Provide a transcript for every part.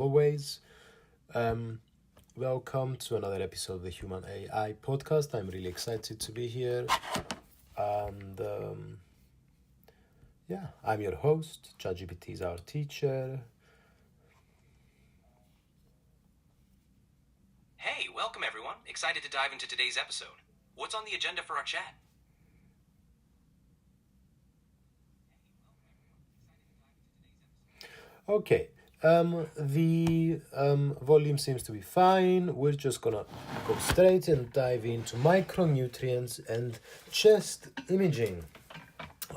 Always. Um, Welcome to another episode of the Human AI podcast. I'm really excited to be here. And I'm your host. ChatGPT is our teacher. Hey, welcome everyone. Excited to dive into today's episode. What's on the agenda for our chat? Okay. The volume seems to be fine. We're just gonna go straight and dive into micronutrients and chest imaging.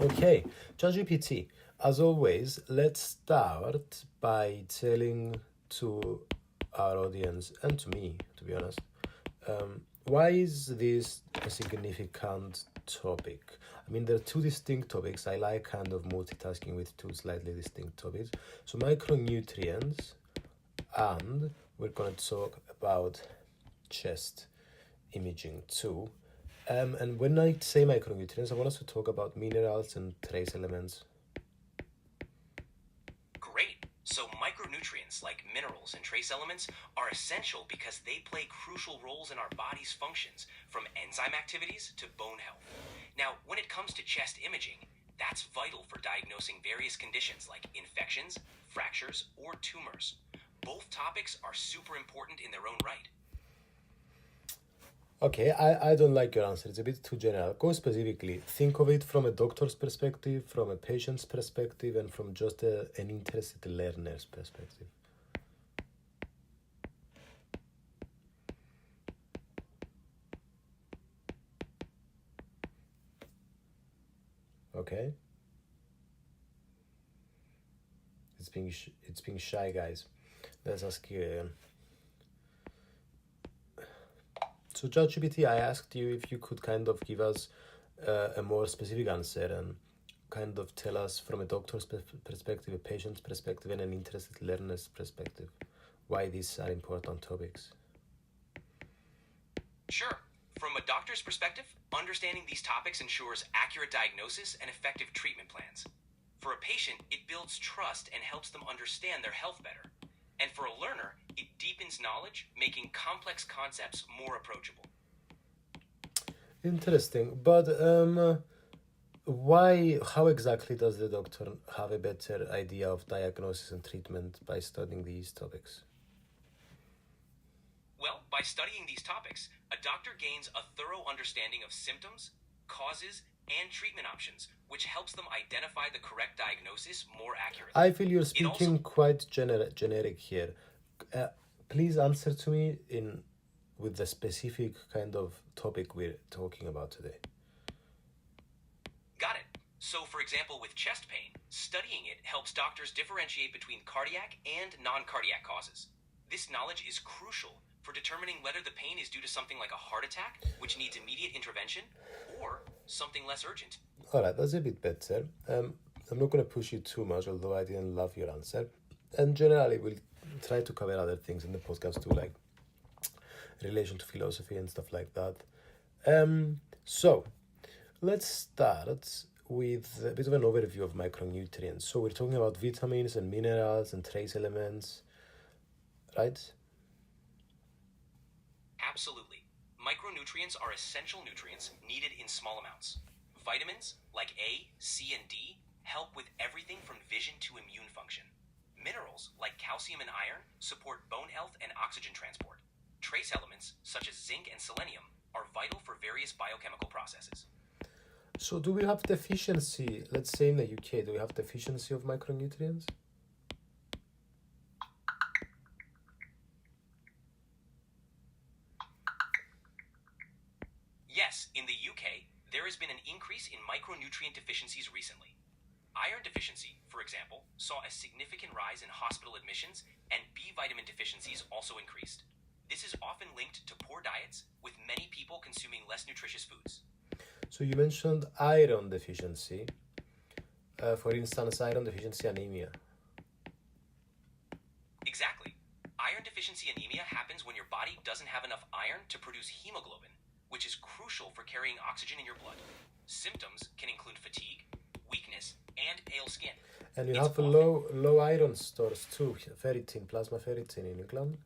Okay, ChatGPT. As always, let's start by telling to our audience and to me, to be honest, why is this a significant topic? I mean, there are two distinct topics. I like kind of multitasking with two slightly distinct topics. So micronutrients, and we're going to talk about chest imaging too. And when I say micronutrients, I want us to talk about minerals and trace elements. Great. So micronutrients like minerals and trace elements are essential because they play crucial roles in our body's functions, from enzyme activities to bone health. Now, when it comes to chest imaging, that's vital for diagnosing various conditions like infections, fractures, or tumors. Both topics are super important in their own right. Okay, I don't like your answer. It's a bit too general. Go specifically. Think of it from a doctor's perspective, from a patient's perspective, and from just an interested learner's perspective. Okay? It's being shy, guys. Let's ask you again. So ChatGPT, I asked you if you could kind of give us a more specific answer and kind of tell us from a doctor's perspective, a patient's perspective, and an interested learner's perspective why these are important topics. Sure. From a doctor's perspective, understanding these topics ensures accurate diagnosis and effective treatment plans. For a patient, it builds trust and helps them understand their health better. And for a learner, it deepens knowledge, making complex concepts more approachable. Interesting, but how exactly does the doctor have a better idea of diagnosis and treatment by studying these topics? Well, by studying these topics, a doctor gains a thorough understanding of symptoms, causes, and treatment options, which helps them identify the correct diagnosis more accurately. I feel you're speaking quite generic here. Please answer to me with the specific kind of topic we're talking about today. Got it. So, for example, with chest pain, studying it helps doctors differentiate between cardiac and non-cardiac causes. This knowledge is crucial for determining whether the pain is due to something like a heart attack, which needs immediate intervention, or something less urgent. All right, that's a bit better. I'm not going to push you too much, although I didn't love your answer. And generally, we'll try to cover other things in the podcast too, like relation to philosophy and stuff like that. So, let's start with a bit of an overview of micronutrients. So we're talking about vitamins and minerals and trace elements, right? Absolutely. Micronutrients are essential nutrients needed in small amounts. Vitamins, like A, C, and D, help with everything from vision to immune function. Minerals, like calcium and iron, support bone health and oxygen transport. Trace elements, such as zinc and selenium, are vital for various biochemical processes. So do we have deficiency, let's say in the UK, do we have deficiency of micronutrients? Yes, in the UK, there has been an increase in micronutrient deficiencies recently. Iron deficiency, for example, saw a significant rise in hospital admissions, and B vitamin deficiencies also increased. This is often linked to poor diets, with many people consuming less nutritious foods. So you mentioned iron deficiency. For instance, iron deficiency anemia. Exactly. Iron deficiency anemia happens when your body doesn't have enough iron to produce hemoglobin, which is crucial for carrying oxygen in your blood. Symptoms can include fatigue, weakness, and pale skin. And you It's have often- low iron stores too, ferritin, plasma ferritin in England.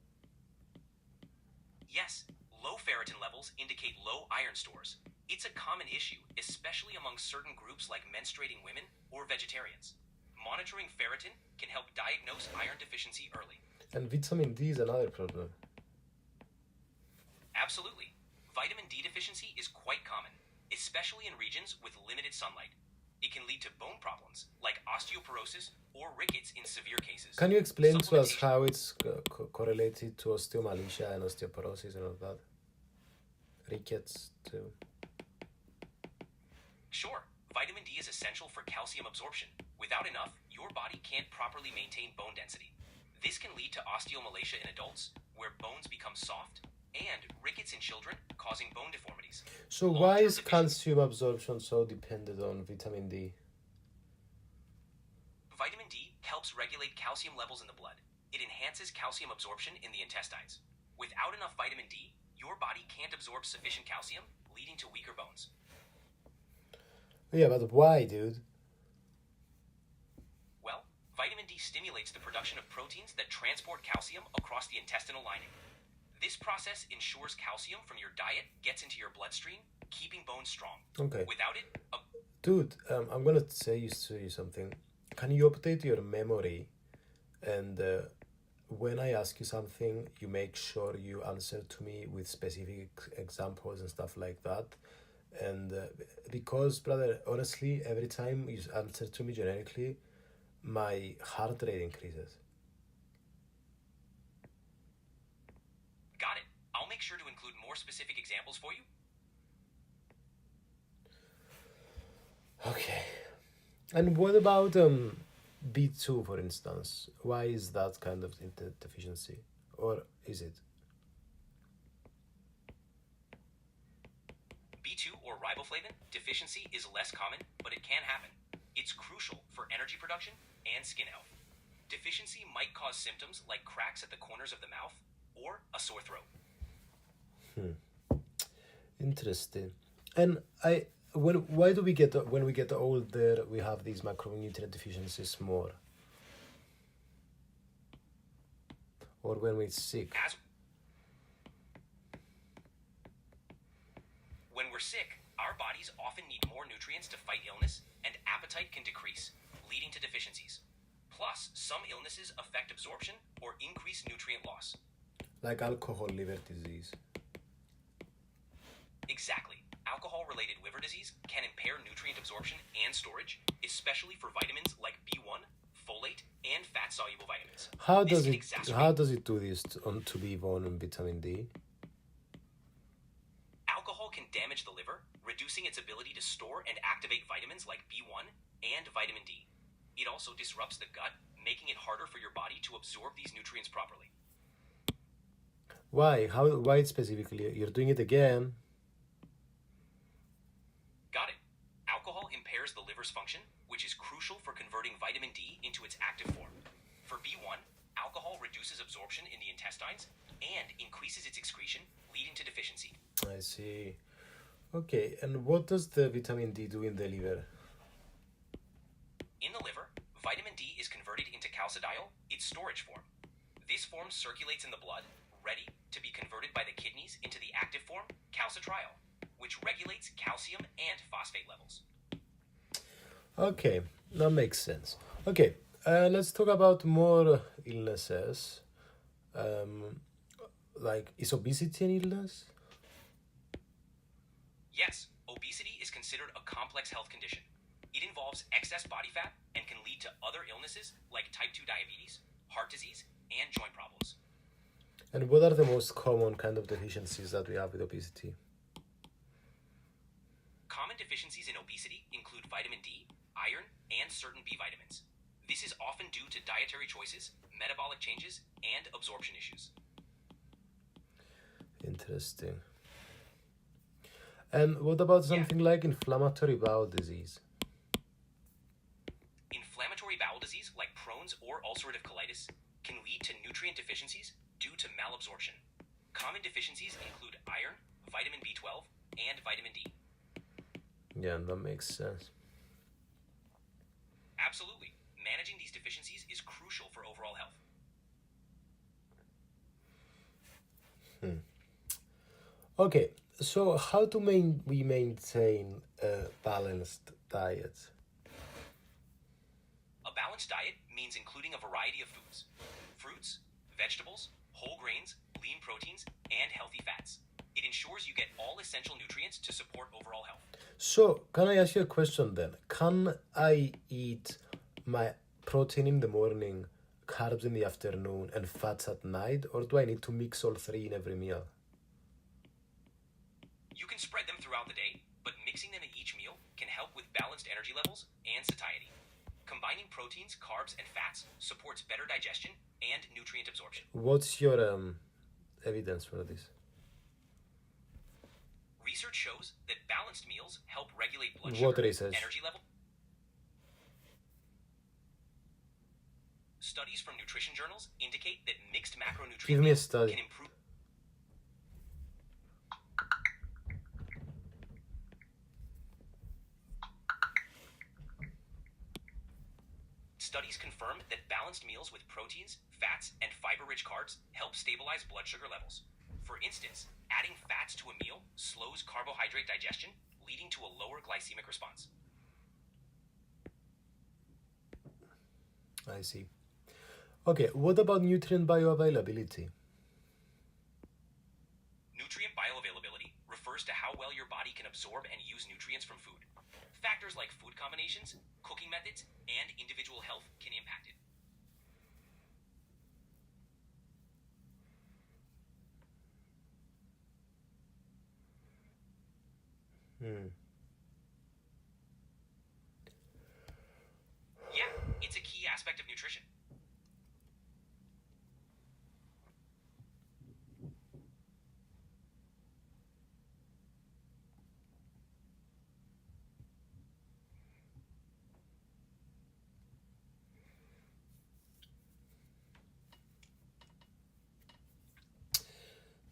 Yes, low ferritin levels indicate low iron stores. It's a common issue, especially among certain groups like menstruating women or vegetarians. Monitoring ferritin can help diagnose iron deficiency early. And vitamin D is another problem. Absolutely. Vitamin D deficiency is quite common, especially in regions with limited sunlight. It can lead to bone problems like osteoporosis or rickets in severe cases. Can you explain to us Supplementation- how it's correlated to osteomalacia and osteoporosis and all that? Rickets too. Sure, vitamin D is essential for calcium absorption. Without enough, your body can't properly maintain bone density. This can lead to osteomalacia in adults, where bones become soft, and rickets in children, causing bone deformities. So why is calcium absorption so dependent on vitamin D? Vitamin D helps regulate calcium levels in the blood. It enhances calcium absorption in the intestines. Without enough vitamin D, your body can't absorb sufficient calcium, leading to weaker bones. Yeah, but why, dude? Well, vitamin D stimulates the production of proteins that transport calcium across the intestinal lining. This process ensures calcium from your diet gets into your bloodstream, keeping bones strong. Okay. Without it, Dude, I'm gonna say you something. Can you update your memory? And when I ask you something, you make sure you answer to me with specific examples and stuff like that. And because, brother, honestly, every time you answer to me generically, my heart rate increases. got it. I'll make sure to include more specific examples for you. Okay. And what about B2, for instance? Why is that kind of deficiency? Or is it? B2 or riboflavin deficiency is less common, but it can happen. It's crucial for energy production and skin health. Deficiency might cause symptoms like cracks at the corners of the mouth or a sore throat. Interesting. And why do we get when we get older we have these macronutrient deficiencies more? Or when we're sick? When we're sick, our bodies often need more nutrients to fight illness, and appetite can decrease, leading to deficiencies. Plus, some illnesses affect absorption or increase nutrient loss. Like alcohol liver disease. Exactly. Alcohol-related liver disease can impair nutrient absorption and storage, especially for vitamins like B1, folate, and fat-soluble vitamins. How This does can it exacerbate- do this to B1 and vitamin D? Alcohol can damage the liver, reducing its ability to store and activate vitamins like B1 and vitamin D. It also disrupts the gut, making it harder for your body to absorb these nutrients properly. Why? Why specifically? You're doing it again. Got it. Alcohol impairs the liver's function, which is crucial for converting vitamin D into its active form. For B1, alcohol reduces absorption in the intestines and increases its excretion, leading to deficiency. I see. Okay, and what does the vitamin D do in the liver? In the liver, vitamin D is converted into calcidiol, its storage form. This form circulates in the blood, ready to be converted by the kidneys into the active form, calcitriol, which regulates calcium and phosphate levels. Okay, that makes sense. Okay, let's talk about more illnesses. Like, is obesity an illness? Yes, obesity is considered a complex health condition. It involves excess body fat and can lead to other illnesses like type 2 diabetes, heart disease, and joint problems. And what are the most common kind of deficiencies that we have with obesity? Common deficiencies in obesity include vitamin D, iron, and certain B vitamins. This is often due to dietary choices, metabolic changes, and absorption issues. Interesting. And what about something like inflammatory bowel disease? Inflammatory bowel disease, like Crohn's or ulcerative colitis, can lead to nutrient deficiencies due to malabsorption. Common deficiencies include iron, vitamin B12, and vitamin D. Yeah, that makes sense. Absolutely. Managing these deficiencies is crucial for overall health. Okay, so how do we maintain a balanced diet? A balanced diet means including a variety of foods: fruits, vegetables, whole grains, lean proteins, and healthy fats. It ensures you get all essential nutrients to support overall health. So, can I ask you a question then? Can I eat my protein in the morning, carbs in the afternoon, and fats at night, or do I need to mix all three in every meal? You can spread them throughout the day, but mixing them in each meal can help with balanced energy levels and satiety. Combining proteins, carbs, and fats supports better digestion and nutrient absorption. What's your evidence for this? Research shows that balanced meals help regulate blood What sugar, research? energy level. Studies from nutrition journals indicate that mixed macronutrient Give me a meals study. can improve. Studies confirm that balanced meals with proteins, fats, and fiber-rich carbs help stabilize blood sugar levels. For instance, adding fats to a meal slows carbohydrate digestion, leading to a lower glycemic response. I see. Okay, what about nutrient bioavailability? Nutrient bioavailability refers to how well your body can absorb and use nutrients from food. Factors like food combinations, cooking methods, and individual health can impact it. Yeah, it's a key aspect of nutrition.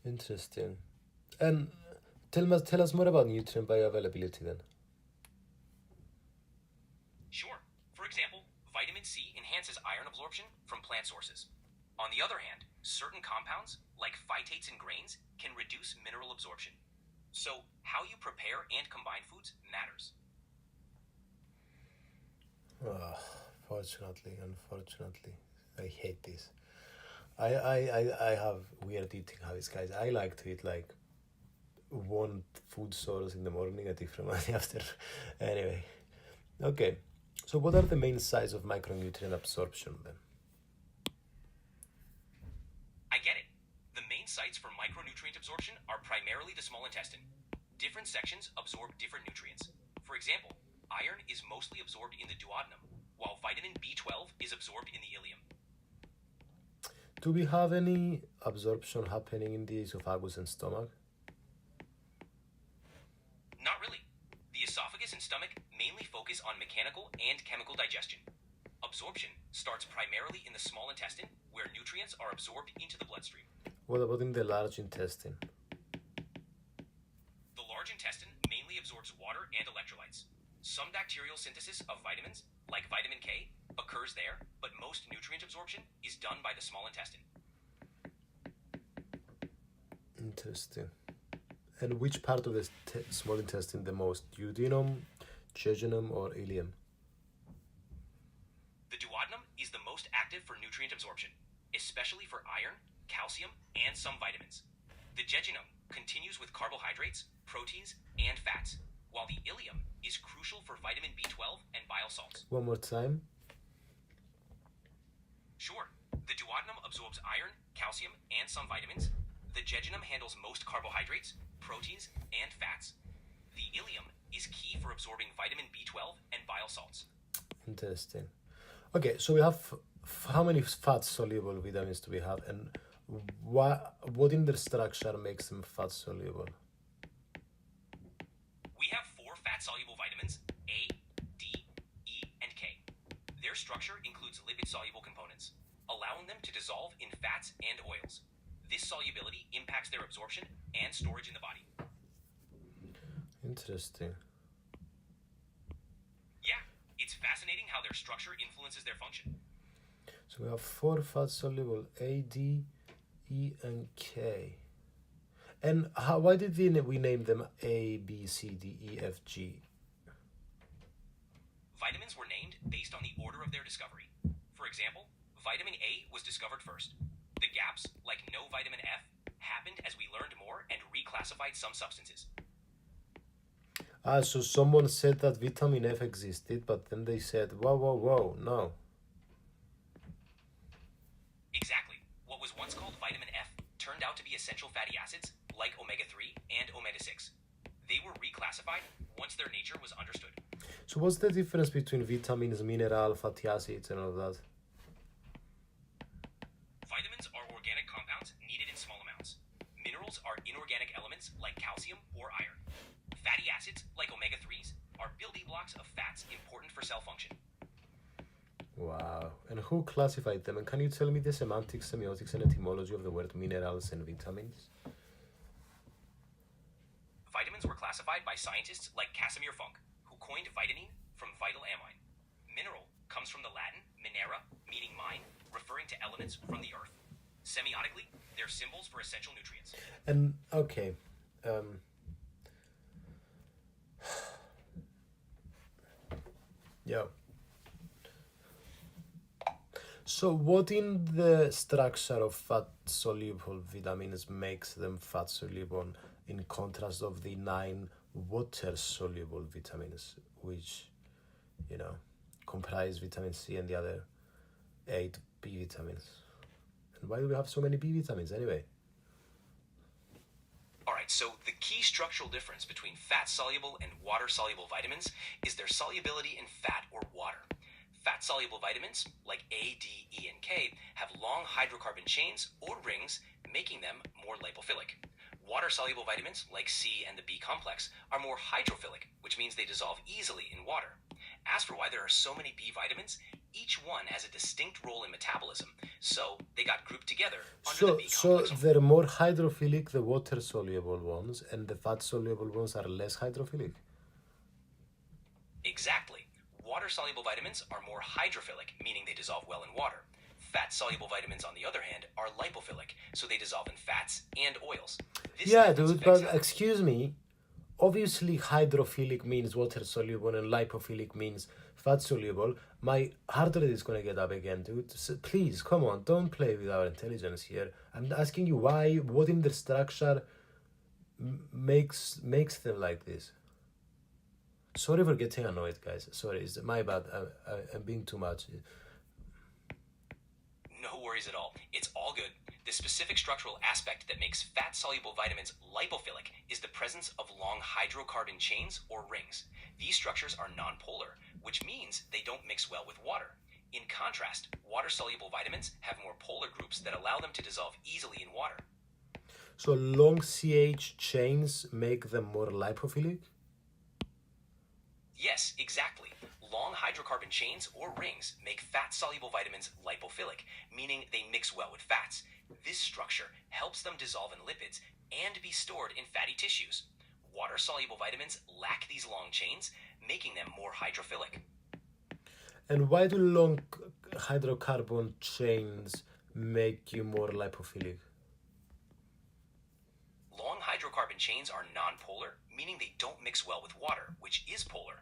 Interesting. And tell us more about nutrient bioavailability then. Sure. For example, vitamin C enhances iron absorption from plant sources. On the other hand, certain compounds, like phytates in grains, can reduce mineral absorption. So, how you prepare and combine foods matters. Unfortunately, I hate this. I have weird eating habits, guys. I like to eat like one food source in the morning, a different one after. Anyway, okay. So, what are the main sites of micronutrient absorption then? I get it. The main sites for micronutrient absorption are primarily the small intestine. Different sections absorb different nutrients. For example, iron is mostly absorbed in the duodenum, while vitamin B12 is absorbed in the ileum. Do we have any absorption happening in the esophagus and stomach? Not really. The esophagus and stomach mainly focus on mechanical and chemical digestion. Absorption starts primarily in the small intestine, where nutrients are absorbed into the bloodstream. What about in the large intestine? The large intestine mainly absorbs water and electrolytes. Some bacterial synthesis of vitamins, like vitamin K, occurs there, but most nutrient absorption is done by the small intestine. Interesting. And which part of the small intestine the most? Duodenum, jejunum, or ileum? The duodenum is the most active for nutrient absorption, especially for iron, calcium, and some vitamins. The jejunum continues with carbohydrates, proteins, and fats, while the ileum is crucial for vitamin B12 and bile salts. One more time. Sure, the duodenum absorbs iron, calcium, and some vitamins. The jejunum handles most carbohydrates, proteins, and fats. The ileum is key for absorbing vitamin B12 and bile salts. Interesting. Okay, so we have how many fat-soluble vitamins do we have, and what in their structure makes them fat-soluble? We have 4 fat-soluble vitamins, A, D, E, and K. Their structure includes lipid-soluble components, allowing them to dissolve in fats and oils. This solubility impacts their absorption and storage in the body. Interesting. Yeah, It's fascinating how their structure influences their function. So we have 4 fat soluble, A, D, E, and K. And why did we name them A, B, C, D, E, F, G? Vitamins were named based on the order of their discovery. For example, vitamin A was discovered first. The gaps, like no vitamin F, happened as we learned more and reclassified some substances. So someone said that vitamin F existed, but then they said, whoa, no. Exactly. What was once called vitamin F turned out to be essential fatty acids like omega-3 and omega-6. They were reclassified once their nature was understood. So what's the difference between vitamins, mineral, fatty acids, and all that? Vitamins are organic compounds needed in small amounts. Minerals are inorganic elements like calcium or iron. Fatty acids, like omega-3s, are building blocks of fats important for cell function. Wow. And who classified them? And can you tell me the semantics, semiotics, and etymology of the word minerals and vitamins? Vitamins were classified by scientists like Casimir Funk, who coined vitamine from vital amine. Mineral comes from the Latin minera, meaning mine, referring to elements from the earth. Semiotically, they're symbols for essential nutrients. And, okay. Yeah. So what in the structure of fat-soluble vitamins makes them fat-soluble in contrast of the 9 water-soluble vitamins, which, comprise vitamin C and the other 8 B vitamins? And why do we have so many B vitamins anyway? Alright, so the key structural difference between fat-soluble and water-soluble vitamins is their solubility in fat or water. Fat-soluble vitamins, like A, D, E, and K, have long hydrocarbon chains or rings, making them more lipophilic. Water-soluble vitamins, like C and the B complex, are more hydrophilic, which means they dissolve easily in water. As for why there are so many B vitamins, each one has a distinct role in metabolism, so they got grouped together under the B complex. So they're more hydrophilic, the water-soluble ones, and the fat-soluble ones are less hydrophilic? Exactly. Water-soluble vitamins are more hydrophilic, meaning they dissolve well in water. Fat-soluble vitamins, on the other hand, are lipophilic, so they dissolve in fats and oils. But excuse me. Obviously, hydrophilic means water-soluble and lipophilic means fat-soluble. My heart rate is going to get up again, dude. So please, come on, don't play with our intelligence here. I'm asking you what in the structure makes them like this? Sorry for getting annoyed, guys. Sorry, it's my bad. I'm being too much. No worries at all. It's all good. The specific structural aspect that makes fat-soluble vitamins lipophilic is the presence of long hydrocarbon chains or rings. These structures are nonpolar, which means they don't mix well with water. In contrast, water-soluble vitamins have more polar groups that allow them to dissolve easily in water. So long CH chains make them more lipophilic? Yes, exactly. Long hydrocarbon chains or rings make fat-soluble vitamins lipophilic, meaning they mix well with fats. This structure helps them dissolve in lipids and be stored in fatty tissues. Water-soluble vitamins lack these long chains, making them more hydrophilic. And why do long hydrocarbon chains make you more lipophilic? Long hydrocarbon chains are nonpolar, meaning they don't mix well with water, which is polar.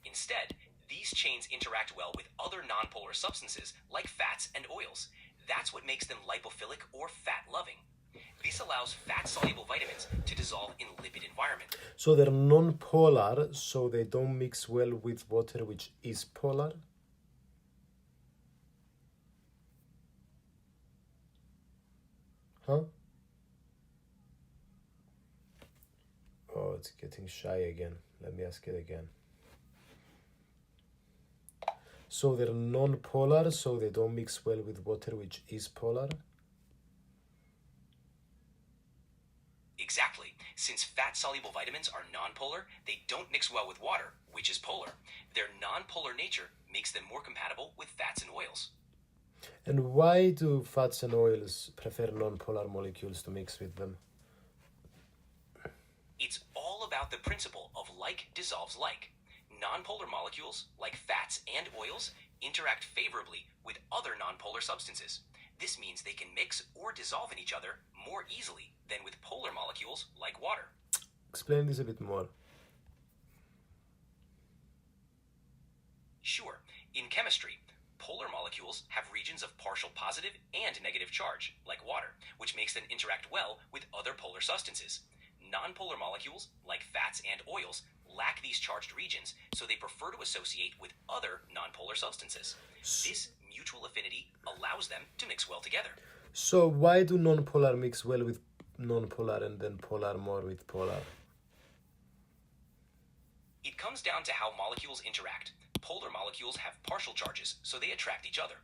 Instead, these chains interact well with other nonpolar substances like fats and oils. That's what makes them lipophilic or fat-loving. This allows fat-soluble vitamins to dissolve in lipid environment. So they're non-polar, so they don't mix well with water, which is polar? Huh? Oh, it's getting shy again. Let me ask it again. So they're non-polar, so they don't mix well with water, which is polar? Exactly. Since fat-soluble vitamins are nonpolar, they don't mix well with water, which is polar. Their nonpolar nature makes them more compatible with fats and oils. And why do fats and oils prefer non-polar molecules to mix with them? It's all about the principle of like dissolves like. Nonpolar molecules, like fats and oils, interact favorably with other nonpolar substances. This means they can mix or dissolve in each other more easily than with polar molecules like water. Explain this a bit more. Sure, in chemistry, polar molecules have regions of partial positive and negative charge, like water, which makes them interact well with other polar substances. Nonpolar molecules, like fats and oils, lack these charged regions, so they prefer to associate with other nonpolar substances. This mutual affinity allows them to mix well together. So why do non-polar mix well with non-polar and then polar more with polar? It comes down to how molecules interact. Polar molecules have partial charges, so they attract each other.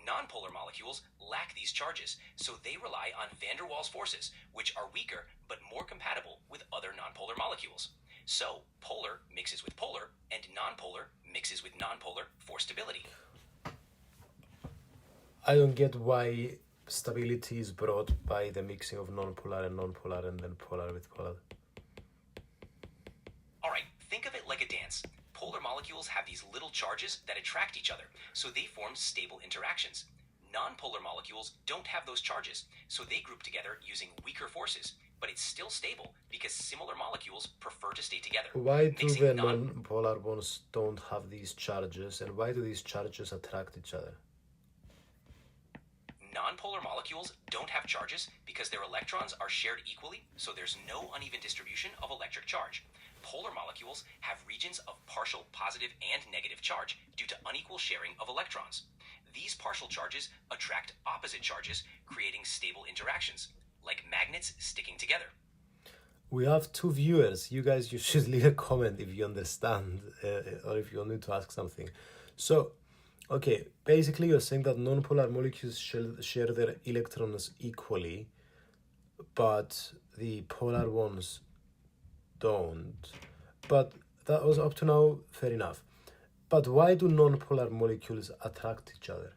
Nonpolar molecules lack these charges, so they rely on van der Waals forces, which are weaker but more compatible with other nonpolar molecules. So, polar mixes with polar, and nonpolar mixes with nonpolar for stability. I don't get why stability is brought by the mixing of non-polar and non-polar and then polar with polar. Alright, think of it like a dance. Polar molecules have these little charges that attract each other, so they form stable interactions. Nonpolar molecules don't have those charges, so they group together using weaker forces, but it's still stable because similar molecules prefer to stay together. Why do Mixing the non-polar ones don't have these charges, and why do these charges attract each other? Nonpolar molecules don't have charges because their electrons are shared equally, so there's no uneven distribution of electric charge. Polar molecules have regions of partial positive and negative charge due to unequal sharing of electrons. These partial charges attract opposite charges, creating stable interactions, like magnets sticking together. We have 2 viewers. You guys, you should leave a comment if you understand or if you want me to ask something. So, okay, basically you're saying that non-polar molecules share their electrons equally, but the polar ones don't. But that was up to now fair enough. But why do non-polar molecules attract each other?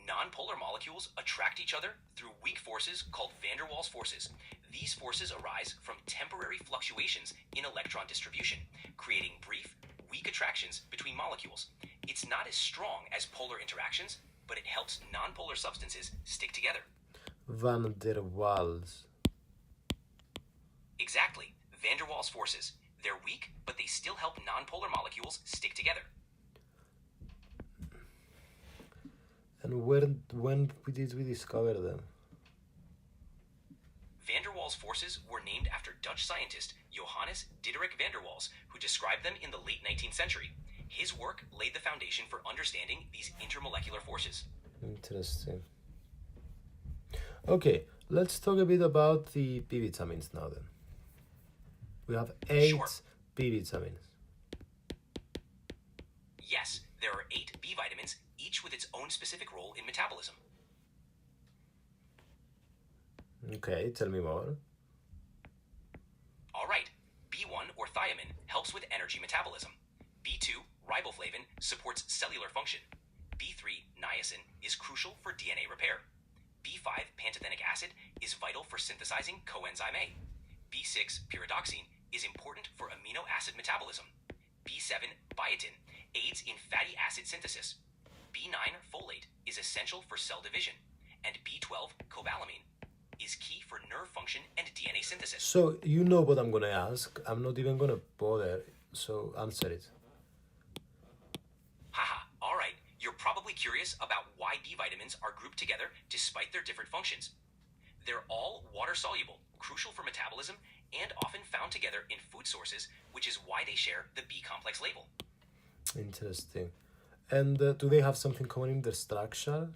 Nonpolar molecules attract each other through weak forces called van der Waals forces. These forces arise from temporary fluctuations in electron distribution, creating brief, weak attractions between molecules. It's not as strong as polar interactions, but it helps nonpolar substances stick together. Van der Waals. Exactly, van der Waals forces. They're weak, but they still help nonpolar molecules stick together. And when did we discover them? Van der Waals forces were named after Dutch scientist Johannes Diderik van der Waals, who described them in the late 19th century. His work laid the foundation for understanding these intermolecular forces. Interesting. Okay, let's talk a bit about the B vitamins now then. We have 8 Sure. B vitamins. Yes, there are 8 B vitamins, each with its own specific role in metabolism. Okay, tell me more. All right, B1 or thiamine helps with energy metabolism. B2, riboflavin, supports cellular function. B3, niacin, is crucial for DNA repair. B5, pantothenic acid, is vital for synthesizing coenzyme A. B6, pyridoxine, is important for amino acid metabolism. B7, biotin, aids in fatty acid synthesis. B9, folate, is essential for cell division. And B12, cobalamin, is key for nerve function and DNA synthesis. So, you know what I'm going to ask. I'm not even going to bother, so answer it. Haha, alright. You're probably curious about why B vitamins are grouped together despite their different functions. They're all water-soluble, crucial for metabolism, and often found together in food sources, which is why they share the B-complex label. Interesting. And do they have something common in their structure?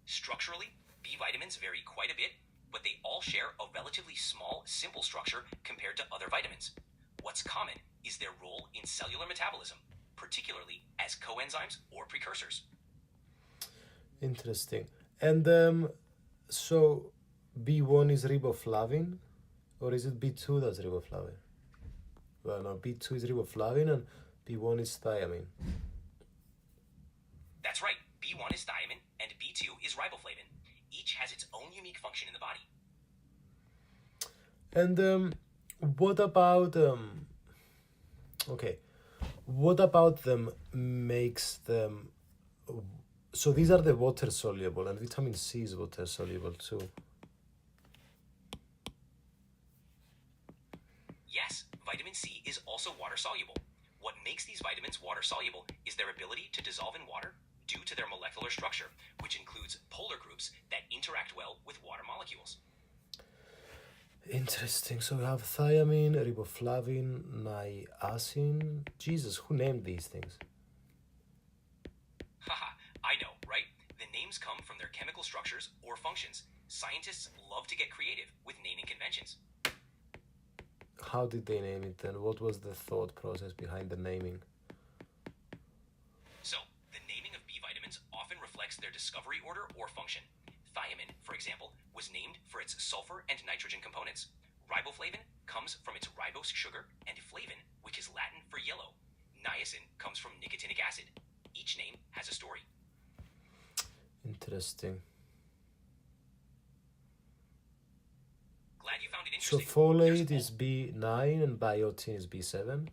Structurally, B vitamins vary quite a bit, but they all share a relatively small, simple structure compared to other vitamins. What's common is their role in cellular metabolism, particularly as coenzymes or precursors. Interesting. And so B1 is riboflavin, or is it B2 that's riboflavin? Well, no, B2 is riboflavin and B1 is thiamine. That's right, B1 is thiamine and B2 is riboflavin. Each has its own unique function in the body. And what about Okay. What about them makes them... So these are the water soluble, and vitamin C is water soluble too. Yes, vitamin C is also water soluble. What makes these vitamins water soluble is their ability to dissolve in water due to their molecular structure, which includes polar groups that interact well with water molecules. Interesting. So we have thiamine, riboflavin, niacin. Jesus, who named these things? Haha, I know, right? The names come from their chemical structures or functions. Scientists love to get creative with naming conventions. How did they name it then? What was the thought process behind the naming? So, the naming of B vitamins often reflects their discovery order or function. Thiamine, for example, was named for its sulfur and nitrogen components. Riboflavin comes from its ribose sugar, and flavin, which is Latin for yellow. Niacin comes from nicotinic acid. Each name has a story. Interesting. Glad you found it So interesting. folate is B9 and biotin is B7?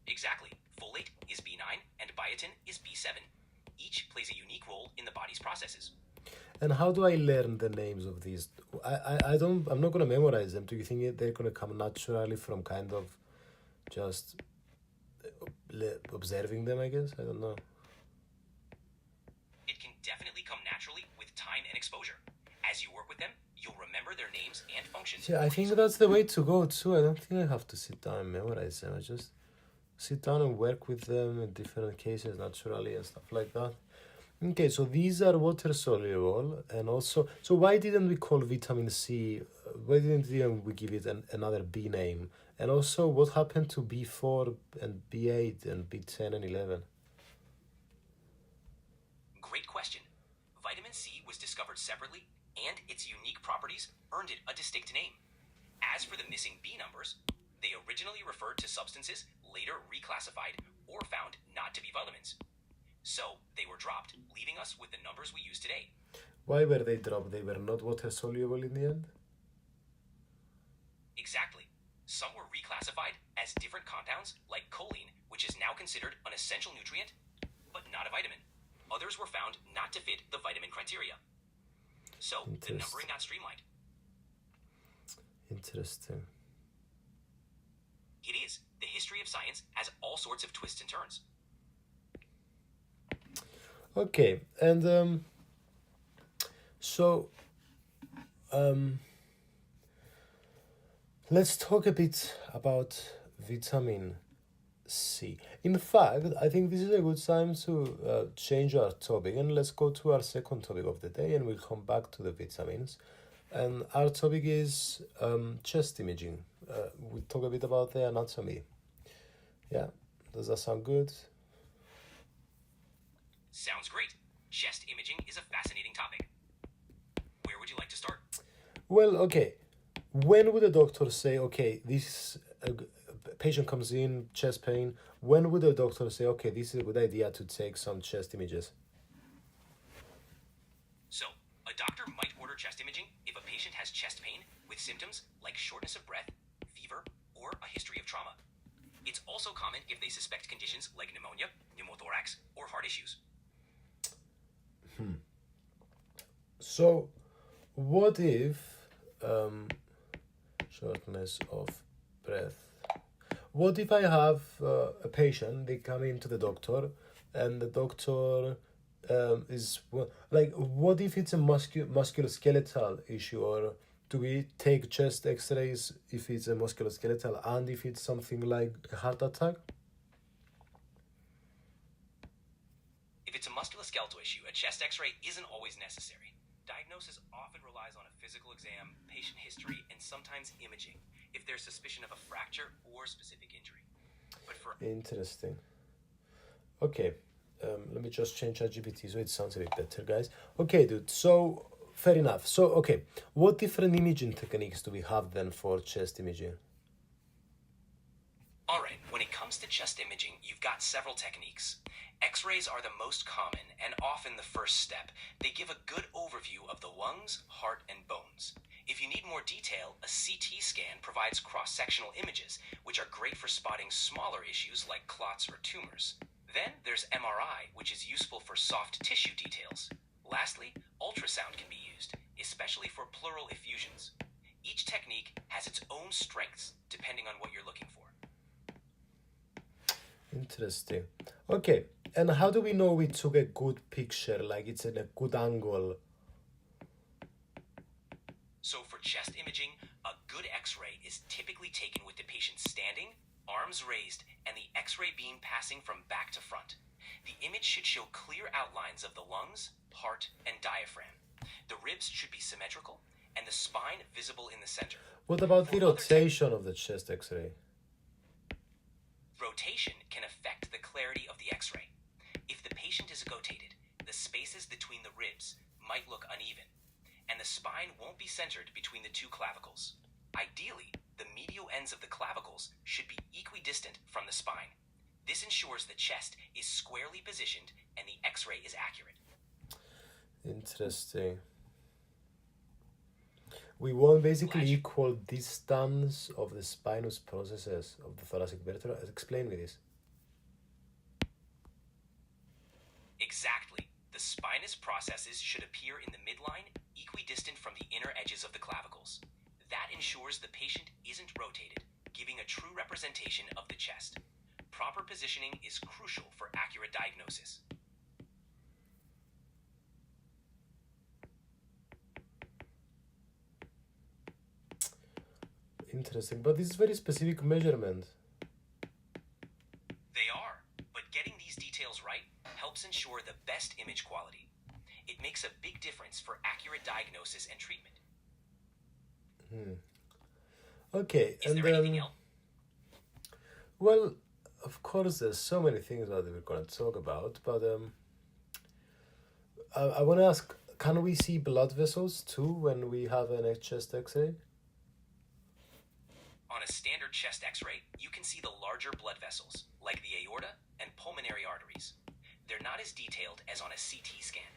Exactly. Folate is B9 and biotin is B7. Each plays a unique role in the body's processes. And how do I learn the names of these? I'm not going to memorize them. Do you think they're going to come naturally from kind of just observing them, I guess? I don't know. It can definitely come naturally with time and exposure. As you work with them, you'll remember their names and functions. Yeah, I think that's the way to go too. I don't think I have to sit down and memorize them. I just sit down and work with them in different cases naturally and stuff like that. Okay, so these are water soluble, and also, so why didn't we call vitamin C? Why didn't we give it another B name? And also, what happened to B4 and B8 and B10 and 11? Great question. Vitamin C was discovered separately, and its unique properties earned it a distinct name. As for the missing B numbers, they originally referred to substances later reclassified or found not to be vitamins. So they were dropped, leaving us with the numbers we use today. Why were they dropped? They were not water soluble in the end? Exactly. Some were reclassified as different compounds, like choline, which is now considered an essential nutrient, but not a vitamin. Others were found not to fit the vitamin criteria. So the numbering got streamlined. Interesting. It is. The history of science has all sorts of twists and turns. Okay, and let's talk a bit about vitamin C. In fact, I think this is a good time to change our topic, and let's go to our second topic of the day, and we'll come back to the vitamins. And our topic is chest imaging. We'll talk a bit about the anatomy. Yeah, does that sound good? Sounds great. Chest imaging is a fascinating topic. Where would you like to start? Well, okay. When would a doctor say, okay, this patient comes in, chest pain, when would a doctor say, okay, this is a good idea to take some chest images? So, a doctor might order chest imaging if a patient has chest pain with symptoms like shortness of breath, fever, or a history of trauma. It's also common if they suspect conditions like pneumonia, pneumothorax, or heart issues. So, what if shortness of breath? What if I have a patient, they come into the doctor, and the doctor is like, what if it's a musculoskeletal issue, or do we take chest X-rays if it's a musculoskeletal and if it's something like a heart attack? If it's a musculoskeletal issue, a chest X-ray isn't always necessary. Diagnosis often relies on a physical exam, patient history, and sometimes imaging if there's suspicion of a fracture or specific injury. But for Interesting. Okay, let me just change ChatGPT so it sounds a bit better, guys. Okay, dude, so fair enough. So, okay, what different imaging techniques do we have then for chest imaging? Alright, when it comes to chest imaging, you've got several techniques. X-rays are the most common and often the first step. They give a good overview of the lungs, heart, and bones. If you need more detail, a CT scan provides cross-sectional images, which are great for spotting smaller issues like clots or tumors. Then there's MRI, which is useful for soft tissue details. Lastly, ultrasound can be used, especially for pleural effusions. Each technique has its own strengths, depending on what you're looking for. Interesting. Okay, and how do we know we took a good picture, like it's in a good angle? So for chest imaging, a good X-ray is typically taken with the patient standing, arms raised, and the X-ray beam passing from back to front. The image should show clear outlines of the lungs, heart, and diaphragm. The ribs should be symmetrical, and the spine visible in the center. What about the rotation of the chest X-ray? Rotation can affect the clarity of the X-ray. If the patient is rotated, the spaces between the ribs might look uneven, and the spine won't be centered between the two clavicles. Ideally, the medial ends of the clavicles should be equidistant from the spine. This ensures the chest is squarely positioned and the X-ray is accurate. Interesting. We want basically equal distance of the spinous processes of the thoracic vertebra. Explain me this. Exactly. The spinous processes should appear in the midline, equidistant from the inner edges of the clavicles. That ensures the patient isn't rotated, giving a true representation of the chest. Proper positioning is crucial for accurate diagnosis. Interesting, but this is very specific measurement. They are, but getting these details right helps ensure the best image quality. It makes a big difference for accurate diagnosis and treatment. Okay, Is there anything else? Well, of course, there's so many things that we're going to talk about, but I want to ask, can we see blood vessels too when we have a chest X-ray? On a standard chest X-ray, you can see the larger blood vessels, like the aorta and pulmonary arteries. They're not as detailed as on a CT scan,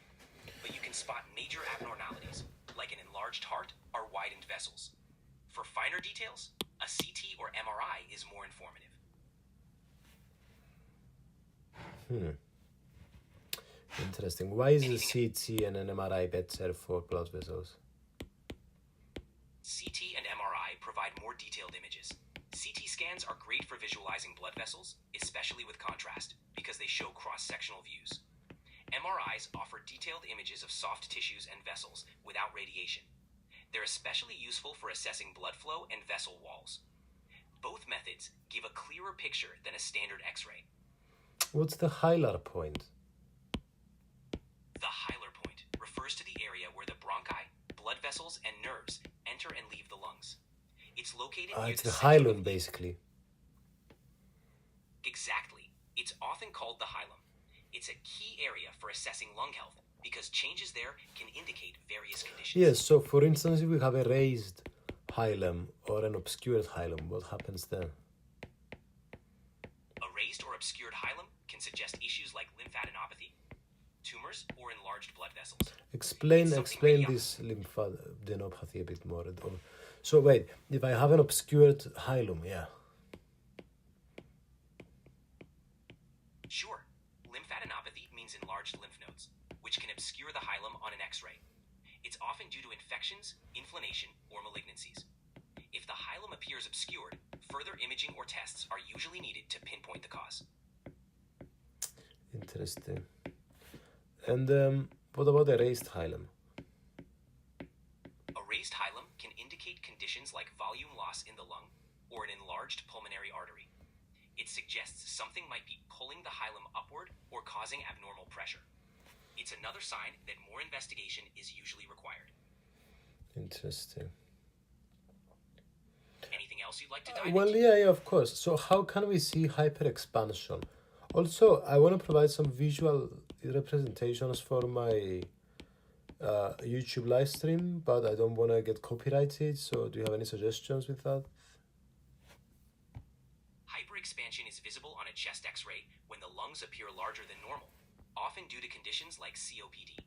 but you can spot major abnormalities, like an enlarged heart or widened vessels. For finer details, a CT or MRI is more informative. Interesting. Why is the CT and an MRI better for blood vessels? CT and MRI provide more detailed images. CT scans are great for visualizing blood vessels, especially with contrast, because they show cross-sectional views. MRIs offer detailed images of soft tissues and vessels without radiation. They're especially useful for assessing blood flow and vessel walls. Both methods give a clearer picture than a standard X-ray. What's the hilar point? The hilar point refers to the area where the bronchi, blood vessels, and nerves enter and leave the lungs. It's located near It's the the center hilum, of basically. Exactly. It's often called the hilum. It's a key area for assessing lung health because changes there can indicate various conditions. Yes, so for instance, if we have a raised hilum or an obscured hilum, what happens then? A raised or obscured hilum can suggest issues like lymphadenopathy, tumors, or enlarged blood vessels. Explain this lymphadenopathy a bit more. So wait, if I have an obscured hilum, yeah. Sure. Lymphadenopathy means enlarged lymph nodes, which can obscure the hilum on an X-ray. It's often due to infections, inflammation, or malignancies. If the hilum appears obscured, further imaging or tests are usually needed to pinpoint the cause. Interesting. And what about a raised hilum? A raised hilum can indicate conditions like volume loss in the lung or an enlarged pulmonary artery. It suggests something might be pulling the hilum upward or causing abnormal pressure. It's another sign that more investigation is usually required. Interesting. Anything else you'd like to dive Well, into? yeah, of course. So how can we see hyperexpansion? Also, I want to provide some visual representations for my YouTube live stream, but I don't want to get copyrighted. So do you have any suggestions with that? Hyperexpansion is visible on a chest X-ray when the lungs appear larger than normal, often due to conditions like COPD.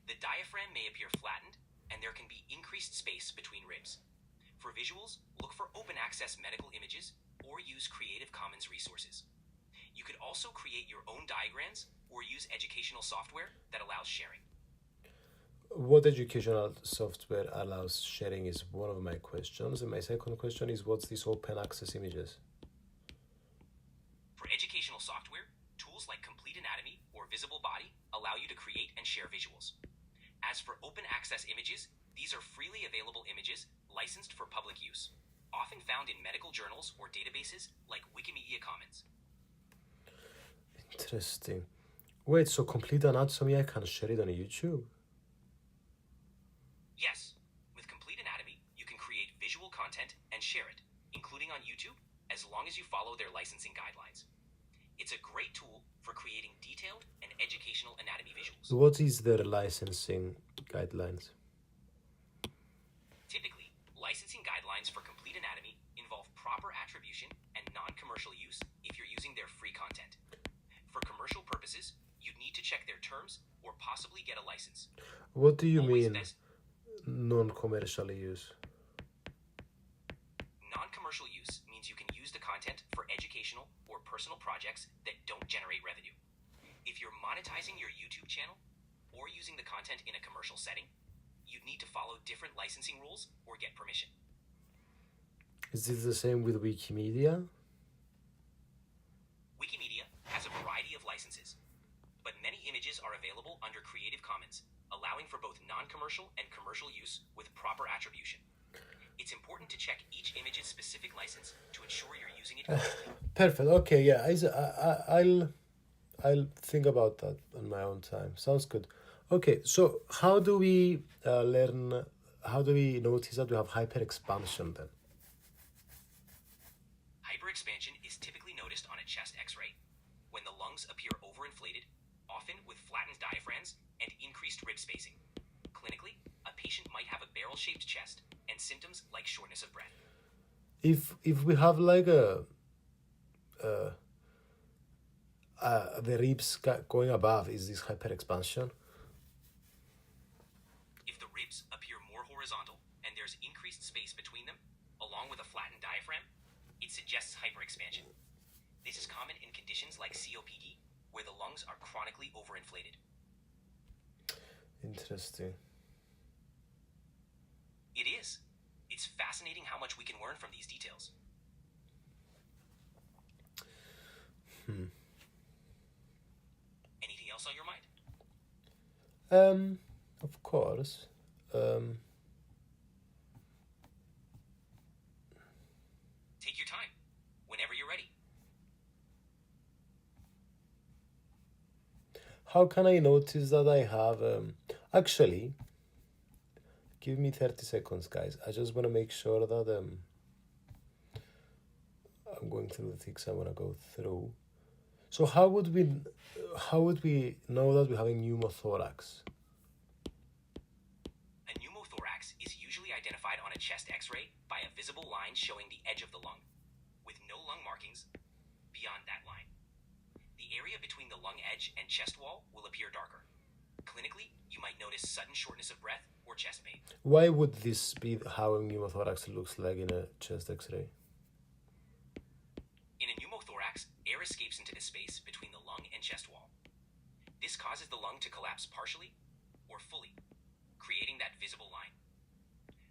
The diaphragm may appear flattened, and there can be increased space between ribs. For visuals, look for open access medical images or use Creative Commons resources. You could also create your own diagrams or use educational software that allows sharing. What educational software allows sharing is one of my questions. And my second question is, what's this open access images? For educational software, tools like Complete Anatomy or Visible Body allow you to create and share visuals. As for open access images, these are freely available images licensed for public use, often found in medical journals or databases like Wikimedia Commons. Interesting. Wait, so Complete Anatomy, I can share it on YouTube? Yes, with Complete Anatomy, you can create visual content and share it, including on YouTube, as long as you follow their licensing guidelines. It's a great tool for creating detailed and educational anatomy visuals. What is their licensing guidelines? Typically, licensing guidelines for Complete Anatomy involve proper attribution and non-commercial use if you're using their free content. For commercial purposes, you'd need to check their terms or possibly get a license. What do you Always mean, best- non-commercial use? Non-commercial use means you can use the content for educational or personal projects that don't generate revenue. If you're monetizing your YouTube channel or using the content in a commercial setting, you'd need to follow different licensing rules or get permission. Is this the same with Wikimedia? Wikimedia has a variety of licenses, but many images are available under Creative Commons, allowing for both non-commercial and commercial use with proper attribution. It's important to check each image's specific license to ensure you're using it correctly. Perfect. Okay, yeah, I'll think about that on my own time. Sounds good. Okay, so how do we how do we notice that we have hyperexpansion then? Hyperexpansion is typically noticed on a chest x-ray when the lungs appear overinflated, often with flattened diaphragms and increased rib spacing. Clinically, a patient might have a barrel-shaped chest and symptoms like shortness of breath. If we have like the ribs going above, is this hyperexpansion? If the ribs appear more horizontal and there's increased space between them, along with a flattened diaphragm, it suggests hyperexpansion. This is common in conditions like COPD, where the lungs are chronically overinflated. Interesting. It is. It's fascinating how much we can learn from these details. Anything else on your mind? Of course. Take your time, whenever you're ready. How can I notice that I have actually, give me 30 seconds, guys. I just want to make sure that I'm going through the things I want to go through. So how would we know that we have a pneumothorax? A pneumothorax is usually identified on a chest x-ray by a visible line showing the edge of the lung, with no lung markings beyond that line. The area between the lung edge and chest wall will appear darker. Clinically, you might notice sudden shortness of breath or chest pain. Why would this be how a pneumothorax looks like in a chest x-ray? In a pneumothorax, air escapes into the space between the lung and chest wall. This causes the lung to collapse partially or fully, creating that visible line.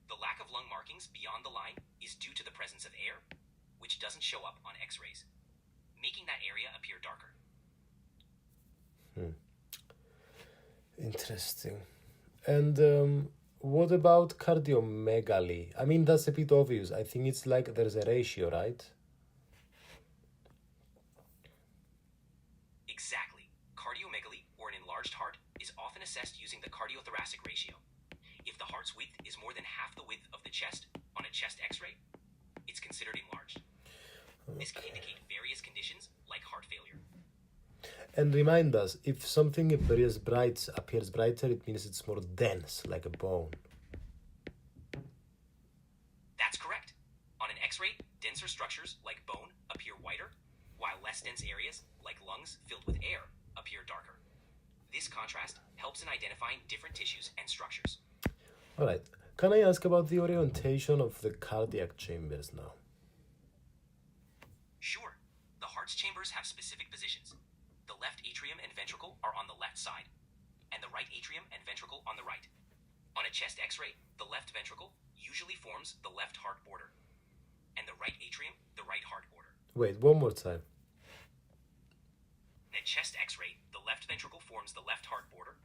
The lack of lung markings beyond the line is due to the presence of air, which doesn't show up on x-rays, making that area appear darker. Interesting. And what about cardiomegaly? I mean, that's a bit obvious. I think it's like there's a ratio, right? Exactly. Cardiomegaly, or an enlarged heart, is often assessed using the cardiothoracic ratio. If the heart's width is more than half the width of the chest on a chest x-ray, it's considered enlarged. This can indicate various conditions like heart failure. And remind us, if something appears brighter, it means it's more dense, like a bone. That's correct. On an x-ray, denser structures like bone appear whiter, while less dense areas like lungs filled with air appear darker. This contrast helps in identifying different tissues and structures. All right. Can I ask about the orientation of the cardiac chambers now? Sure. The heart's chambers have specific positions. The left atrium and ventricle are on the left side, and the right atrium and ventricle on the right. On a chest x-ray, the left ventricle usually forms the left heart border, and the right atrium, the right heart border. Wait, one more time. In a chest x-ray, the left ventricle forms the left heart border,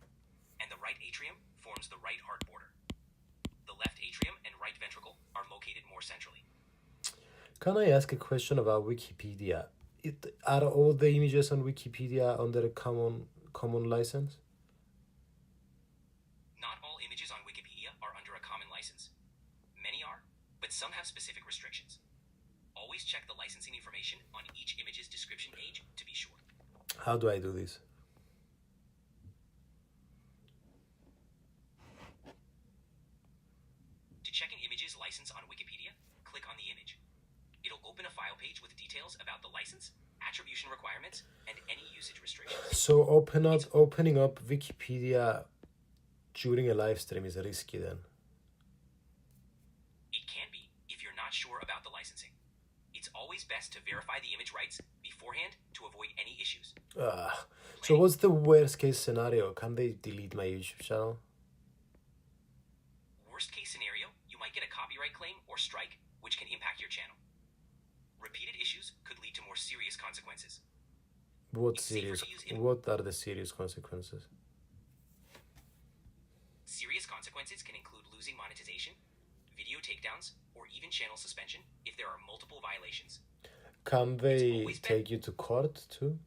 and the right atrium forms the right heart border. The left atrium and right ventricle are located more centrally. Can I ask a question about Wikipedia? Are all the images on Wikipedia under a common license? Not all images on Wikipedia are under a common license. Many are, but some have specific restrictions. Always check the licensing information on each image's description page to be sure. How do I do this? To check an image's license on Wikipedia, click on the image. It'll open a file page with details about the license, attribution requirements, and any usage restrictions. So opening up Wikipedia during a live stream is risky then? It can be if you're not sure about the licensing. It's always best to verify the image rights beforehand to avoid any issues. So what's the worst case scenario? Can they delete my YouTube channel? Worst case scenario, you might get a copyright claim or strike, which can impact your channel. Repeated issues could lead to more serious consequences. What are the serious consequences? Serious consequences can include losing monetization, video takedowns, or even channel suspension if there are multiple violations. Can they take you to court too?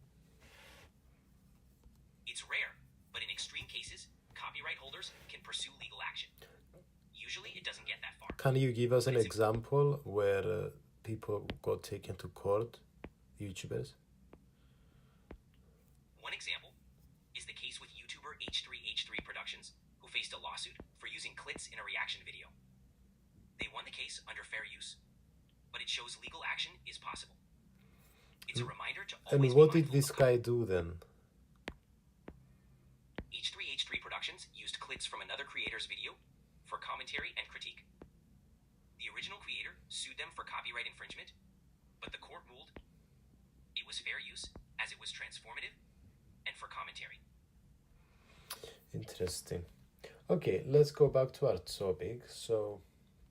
It's rare, but in extreme cases, copyright holders can pursue legal action. Usually, it doesn't get that far. Can you give us an example where people got taken to court, YouTubers? One example is the case with YouTuber H3H3 Productions, who faced a lawsuit for using clits in a reaction video. They won the case under fair use, but it shows legal action is possible. It's a reminder to always And what be did this guy do then? H3H3 Productions used clits from another creator's video for commentary and critique. The original creator sued them for copyright infringement, but the court ruled it was fair use as it was transformative and for commentary. Interesting. Okay, let's go back to our topic. So